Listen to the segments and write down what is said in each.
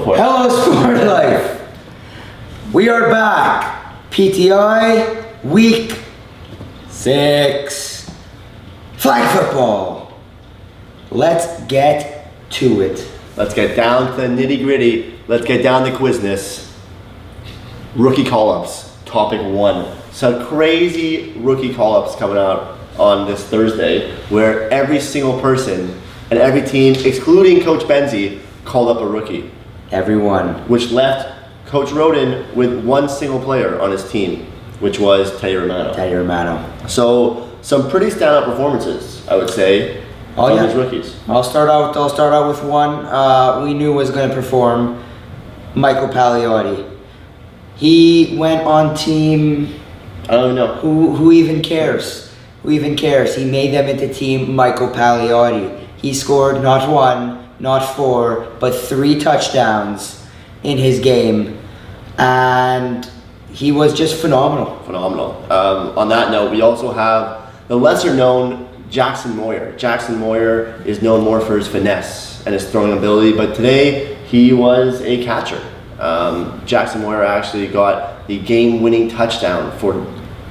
Go for it. Hello, Sport Life. We are back. PTI Week 6. Flag football. Let's get to it. Let's get down to the nitty gritty. Let's get down to quizness. Rookie call-ups, topic 1. Some crazy rookie call-ups coming out on this Thursday where every single person and every team, excluding Coach Benzie, called up a rookie. Everyone. Which left Coach Roden with one single player on his team, which was Teddy Romano. So some pretty standout performances, I would say, from these rookies. I'll start out with one we knew was going to perform. Michael Pagliari. He went on team. I don't even know. Who even cares? Who even cares? He made them into team Michael Pagliari. He scored not 1, not 4, but 3 touchdowns in his game, and he was just phenomenal. On that note, we also have the lesser-known Jackson Moyer. Jackson Moyer is known more for his finesse and his throwing ability, but today he was a catcher. Jackson Moyer actually got the game-winning touchdown for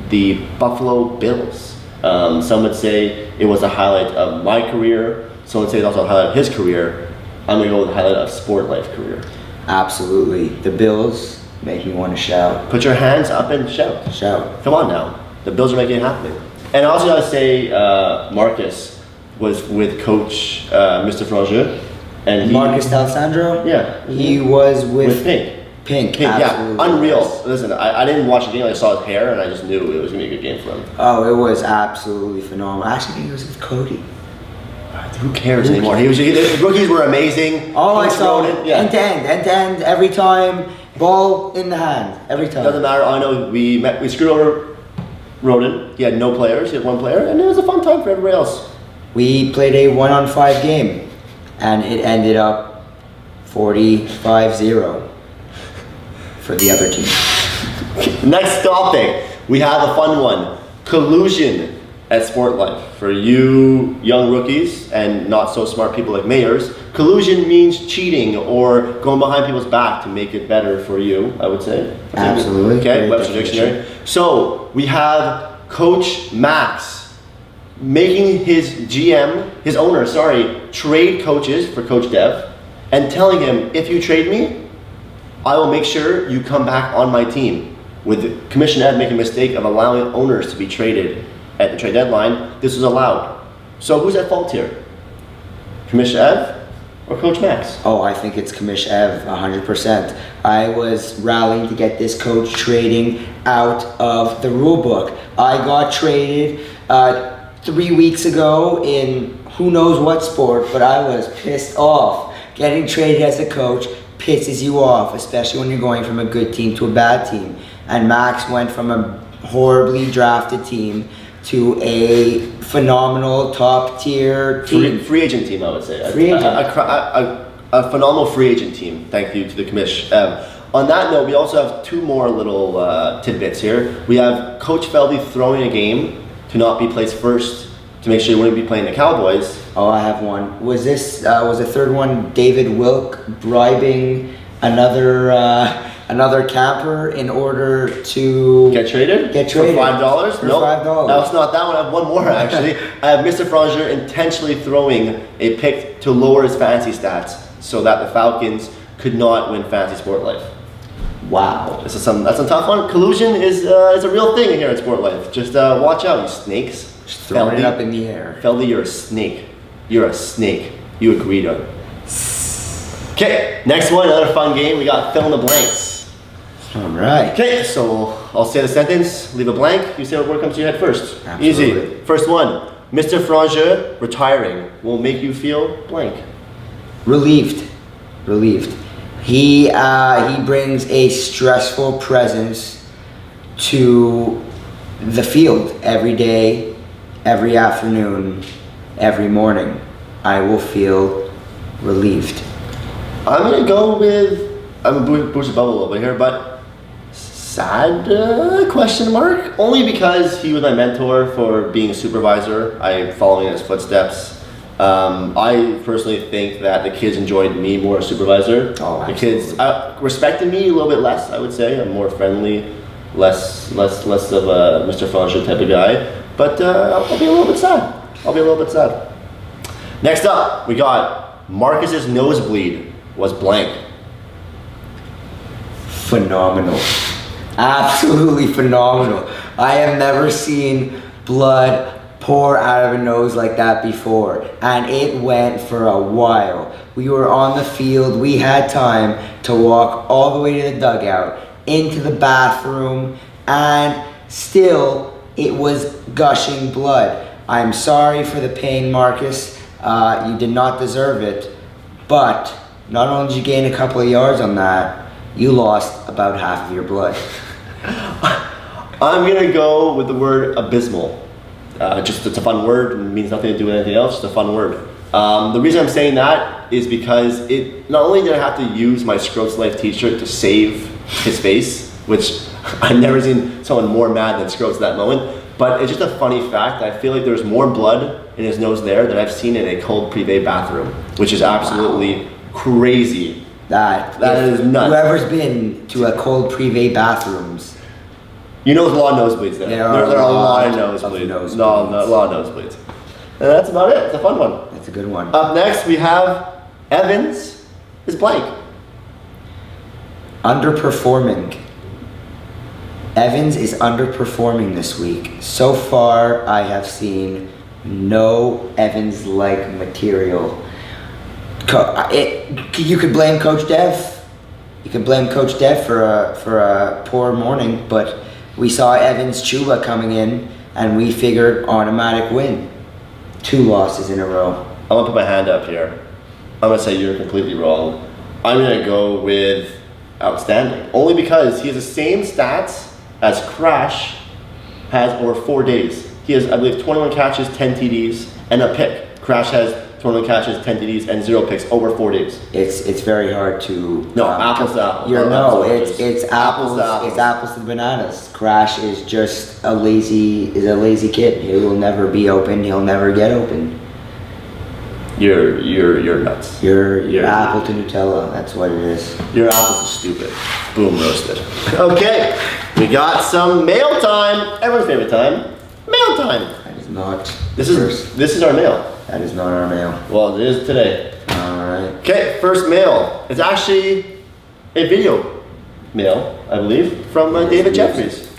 the Buffalo Bills. Some would say it was a highlight of my career. Some would say it's also a highlight of his career. I'm going to go with the highlight of Sport Life career. Absolutely. The Bills make me want to shout. Put your hands up and shout. Shout. Come on now. The Bills are making it happen. And I also got to say Marcus was with Coach Mr. Frangeux. And Marcus D'Alessandro? Yeah. He was with Pink. Pink, yeah. Unreal. Listen, I didn't watch the game. I saw his hair and I just knew it was going to be a good game for him. Oh, it was absolutely phenomenal. I actually think he was with Cody. Who cares anymore? The rookies were amazing. All I saw, end to end, every time, ball in the hand, every time. Doesn't matter. I know we screwed over Roden. He had no players. He had one player, and it was a fun time for everybody else. We played a 1-on-5 game, and it ended up 45-0 for the other team. Next topic, we have a fun one: collusion at Sport Life. For you young rookies and not so smart people like Mayers, collusion means cheating or going behind people's back to make it better for you, I would say. Absolutely. Okay, Webster Dictionary. So we have Coach Max making his owner, trade coaches for Coach Dev and telling him, if you trade me, I will make sure you come back on my team. With Commissioner Ed making a mistake of allowing owners to be traded at the trade deadline, this was allowed. So who's at fault here? Commissioner Ev or Coach Max? Oh, I think it's Commissioner Ev, 100%. I was rallying to get this coach trading out of the rule book. I got traded 3 weeks ago in who knows what sport, but I was pissed off. Getting traded as a coach pisses you off, especially when you're going from a good team to a bad team. And Max went from a horribly drafted team to a phenomenal top tier team. Free agent team, I would say. Free agent. A phenomenal free agent team. Thank you to the commish. On that note, we also have 2 more little tidbits here. We have Coach Feldy throwing a game to not be placed first to make sure he wouldn't be playing the Cowboys. Oh, I have one. Was the third one David Wilk bribing another camper in order to get traded for $5? No, $5. No, it's not that one. I have one more actually. I have Mr. Frangeur intentionally throwing a pick to lower his fantasy stats so that the Falcons could not win Fantasy Sport Life. Wow, That's a tough one. Collusion is a real thing here at Sport Life. Just watch out, you snakes. Just throwing it up in the air. Feldy, you're a snake. You're a snake. You agreed on it. Okay, next one, another fun game. We got fill in the blanks. All right. Okay, so I'll say the sentence, leave a blank. You say what word comes to your head first. Absolutely. Easy. First one, Mr. Frangeur retiring will make you feel blank. Relieved. He brings a stressful presence to the field every day, every afternoon, every morning. I will feel relieved. I'm gonna go with, I'm gonna boost the bubble a little bit here, but sad question mark? Only because he was my mentor for being a supervisor. I'm following in his footsteps. I personally think that the kids enjoyed me more as supervisor. Oh, the kids respected me a little bit less, I would say. I'm more friendly, less of a Mr. Fellowship type of guy. But I'll be a little bit sad. Next up, we got Marcus's nosebleed was blank. Phenomenal. Absolutely phenomenal. I have never seen blood pour out of a nose like that before, and it went for a while. We were on the field, we had time to walk all the way to the dugout, into the bathroom, and still it was gushing blood. I'm sorry for the pain, Marcus. You did not deserve it, but not only did you gain a couple of yards on that, you lost about half of your blood. I'm gonna go with the word abysmal. Just it's a fun word, and means nothing to do with anything else, just a fun word. The reason I'm saying that is because it not only did I have to use my Scroats Life t-shirt to save his face, which I've never seen someone more mad than Scroats at that moment, but it's just a funny fact. I feel like there's more blood in his nose there than I've seen in a cold privé bathroom, which is absolutely crazy. That is nuts. Whoever's been to a cold privé bathrooms, you know there's a lot of nosebleeds there. There are a lot of nosebleeds. No, a lot of nosebleeds. And that's about it. It's a fun one. That's a good one. Up next, we have Evans is blank. Underperforming. Evans is underperforming this week. So far, I have seen no Evans-like material. You could blame Coach Dev. You could blame Coach Dev for a poor morning, but we saw Evans Chuba coming in, and we figured automatic win. 2 losses in a row. I'm gonna put my hand up here. I'm gonna say you're completely wrong. I'm gonna go with outstanding, only because he has the same stats as Crash has over 4 days. He has, I believe, 21 catches, 10 TDs, and a pick. Crash has 21 catches, 10 TDs, and 0 picks over 4 days. It's very hard to apples to apples. It's apples to bananas. Crash is just a lazy kid. He will never be open. He'll never get open. You're nuts. You're apple to Nutella. That's what it is. Your apples are stupid. Boom, roasted. Okay, we got some mail time. Everyone's favorite time. Mail time. That is not. This is our mail. That is not our mail. Well, it is today. Alright. Okay, first mail. It's actually a video mail, I believe, from David Jeffries.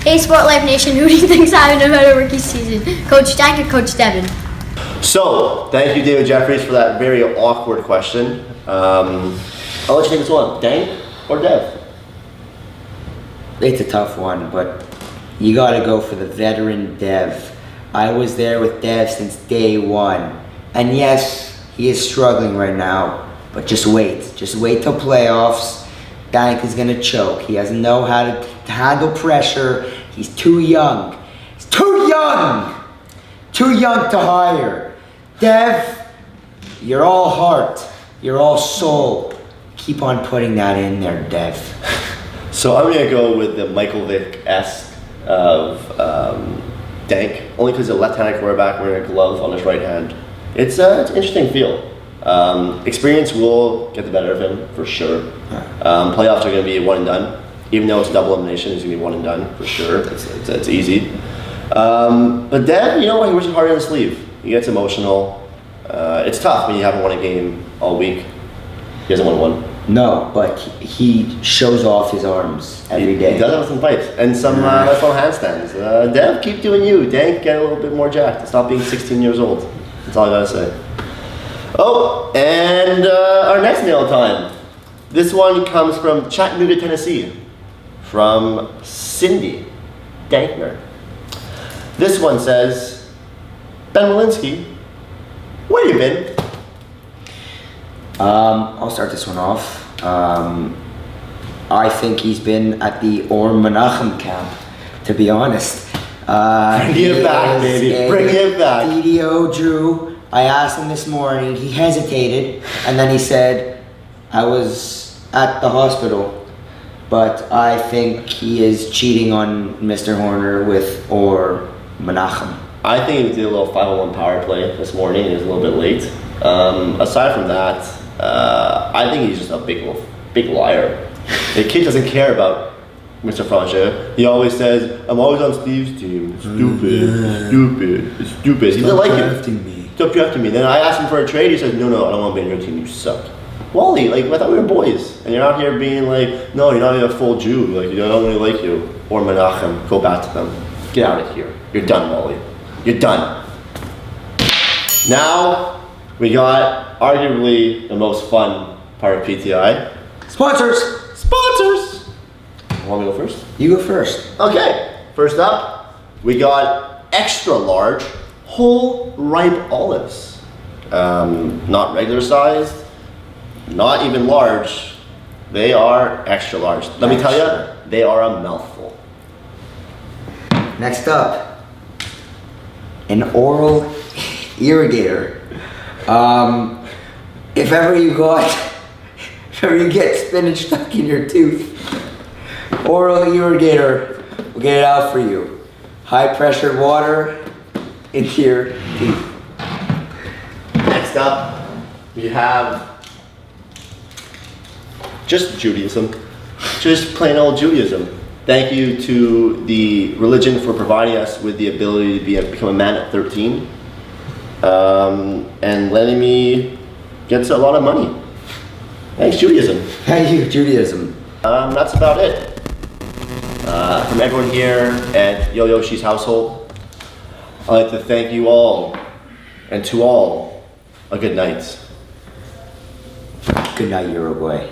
Hey, Sport Life Nation, who do you think's having a better rookie season? Coach Dak or Coach Devin? So, thank you, David Jeffries, for that very awkward question. I'll let you take this one. Dank or Dev? It's a tough one, but you gotta go for the veteran Dev. I was there with Dev since day one. And yes, he is struggling right now, but just wait till playoffs. Dank is gonna choke. He doesn't know how to handle pressure. He's too young. He's too young! Too young to hire. Dev, you're all heart. You're all soul. Keep on putting that in there, Dev. So I'm gonna go with the Michael Vick-esque of Dank, only because he's a left-handed quarterback wearing a glove on his right hand. It's an interesting feel. Experience will get the better of him for sure. Playoffs are going to be one and done. Even though it's double elimination, it's going to be one and done for sure. It's easy. But Dev, you know what? He wears it hard on his sleeve. He gets emotional. It's tough when you haven't won a game all week. He hasn't won one. No, but he shows off his arms every day. He does have some fights and some nice little handstands. Dev, keep doing you. Dank, get a little bit more jacked. Stop being 16 years old. That's all I gotta say. Oh, and our next mail time. This one comes from Chattanooga, Tennessee, from Cindy Dankner. This one says, Ben Walensky, where you been? I'll start this one off. I think he's been at the Orm Menachem camp, to be honest. Bring it back, baby. Bring it back. DDO Drew. I asked him this morning. He hesitated, and then he said, I was at the hospital. But I think he is cheating on Mr. Horner with Or Menachem. I think he did a little 501 power play this morning. He was a little bit late. Aside from that, I think he's just a big liar. The kid doesn't care about Mr. Franche. He always says, "I'm always on Steve's team. It's stupid. It's stupid. He doesn't like it. me. Stop drafting me." Then I asked him for a trade. He says, "No, I don't want to be on your team. You suck." Wally, like, I thought we were boys, and you're out here being like, "No, you're not even a full Jew. Like, I don't really like you." Or Menachem, go back to them. Get out of here. You're done, Wally. You're done. Now we got arguably the most fun part of PTI. Sponsors. Sponsors. Want me to go first? You go first. Okay. First up, we got extra large whole ripe olives. Not regular sized, not even large. They are extra large. Let me tell you, they are a mouthful. Next up, an oral irrigator. If ever you get spinach stuck in your tooth, oral irrigator will get it out for you. High pressure water into your teeth. Next up, we have just Judaism. Just plain old Judaism. Thank you to the religion for providing us with the ability to become a man at 13. And letting me get a lot of money. Thanks, Judaism. Thank you, Judaism. That's about it. From everyone here at Yo-Yoshi's household, I'd like to thank you all, and to all, a good night. Good night, Uruguay.